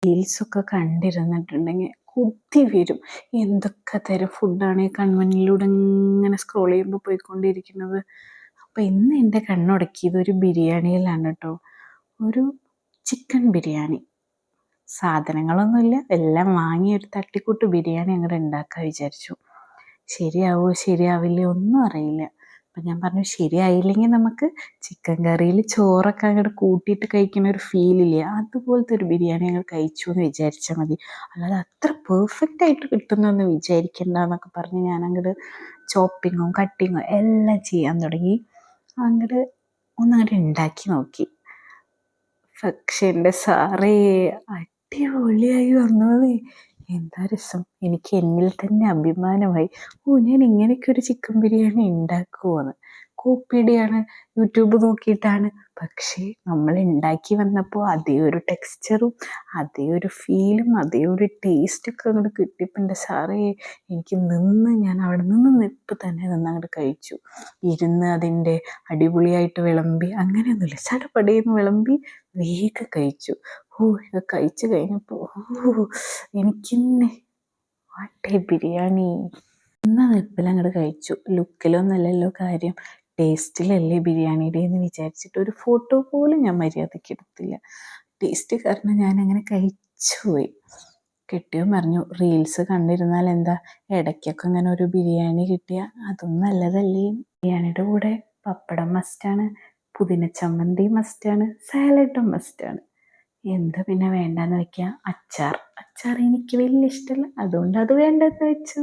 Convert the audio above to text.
റീൽസൊക്കെ കണ്ടിരുന്നിട്ടുണ്ടെങ്കിൽ കൊതി വരും. എന്തൊക്കെ തരം ഫുഡാണ് ഈ കൺമുന്നിലൂടെ ഇങ്ങനെ സ്ക്രോൾ ചെയ്യുമ്പോൾ പോയിക്കൊണ്ടിരിക്കുന്നത്. അപ്പോൾ ഇന്ന് എൻ്റെ കണ്ണുടക്കിയത് ഒരു ബിരിയാണിയിലാണ് കേട്ടോ. ഒരു ചിക്കൻ ബിരിയാണി. സാധനങ്ങളൊന്നുമില്ല, എല്ലാം വാങ്ങി ഒരു തട്ടിക്കൂട്ട് ബിരിയാണി അങ്ങോട്ട് ഉണ്ടാക്കാൻ വിചാരിച്ചു. ശരിയാവോ ശരിയാവില്ലേ ഒന്നും അറിയില്ല. അപ്പം ഞാൻ പറഞ്ഞു ശരിയായില്ലെങ്കിൽ നമുക്ക് ചിക്കൻ കറിയിൽ ചോറൊക്കെ അങ്ങോട്ട് കൂട്ടിയിട്ട് കഴിക്കുന്ന ഒരു ഫീലില്ലേ, അതുപോലത്തെ ഒരു ബിരിയാണി ഞങ്ങൾ കഴിച്ചു എന്ന് വിചാരിച്ചാൽ മതി. അല്ലാതെ അത്ര പെർഫെക്റ്റ് ആയിട്ട് കിട്ടുന്നൊന്നും വിചാരിക്കണ്ട എന്നൊക്കെ പറഞ്ഞ് ഞാൻ അങ്ങോട്ട് ചോപ്പിങ്ങും കട്ടിങ്ങും എല്ലാം ചെയ്യാൻ തുടങ്ങി. അങ്ങോട്ട് ഒന്നങ്ങോട്ട് ഉണ്ടാക്കി നോക്കി. പക്ഷെ എൻ്റെ സാറേ, അടിപൊളിയായി വന്നത്. എന്താ രസം. എനിക്ക് എന്നിൽ തന്നെ അഭിമാനമായി. ഞാൻ ഇങ്ങനെയൊക്കെ ഒരു ചിക്കൻ ബിരിയാണി ഉണ്ടാക്കുമോയെന്ന്. കോപ്പിയുടെയാണ്, യൂട്യൂബ് നോക്കിയിട്ടാണ്. പക്ഷേ നമ്മൾ ഉണ്ടാക്കി വന്നപ്പോൾ അതേ ഒരു ടെക്സ്ചറും അതേ ഒരു ഫീലും അതേ ഒരു ടേസ്റ്റൊക്കെ അങ്ങോട്ട് കിട്ടിയപ്പോൾ എൻ്റെ സാറേ, ഞാൻ അവിടെ നിപ്പ് തന്നെ അങ്ങോട്ട് കഴിച്ചു. ഇരുന്ന് അതിൻ്റെ അടിപൊളിയായിട്ട് വിളമ്പി അങ്ങനെയൊന്നുമില്ല, ചടപടേന്ന് വിളമ്പി വേഗം കഴിച്ചു. ഇത് കഴിച്ച് കഴിഞ്ഞപ്പോൾ എനിക്കിന്നെ വാട്ടേ ബിരിയാണി നിപ്പിൽ അങ്ങോട്ട് കഴിച്ചു. ലുക്കിലൊന്നല്ലല്ലോ കാര്യം, ടേസ്റ്റിലല്ലേ ബിരിയാണിയുടെ എന്ന് വിചാരിച്ചിട്ട് ഒരു ഫോട്ടോ പോലും ഞാൻ മര്യാദയ്ക്ക് എടുത്തില്ല. ടേസ്റ്റ് കാരണം ഞാൻ അങ്ങനെ കഴിച്ചു പോയി. കെട്ടിയവൻ പറഞ്ഞു, റീൽസ് കണ്ടിരുന്നാൽ എന്താ, ഇടയ്ക്കൊക്കെ ഇങ്ങനെ ഒരു ബിരിയാണി കിട്ടിയാൽ അതും നല്ലതല്ലേ. ബിരിയാണിയുടെ കൂടെ പപ്പടം മസ്റ്റാണ്, പുതിന ചമ്മന്തി മസ്റ്റാണ്, സാലഡും മസ്റ്റാണ്. എന്താ പിന്നെ വേണ്ടാന്ന് വെക്കുക, അച്ചാർ എനിക്ക് വലിയ ഇഷ്ടമല്ല, അതുകൊണ്ട് അത് വേണ്ടെന്ന് വെച്ചു.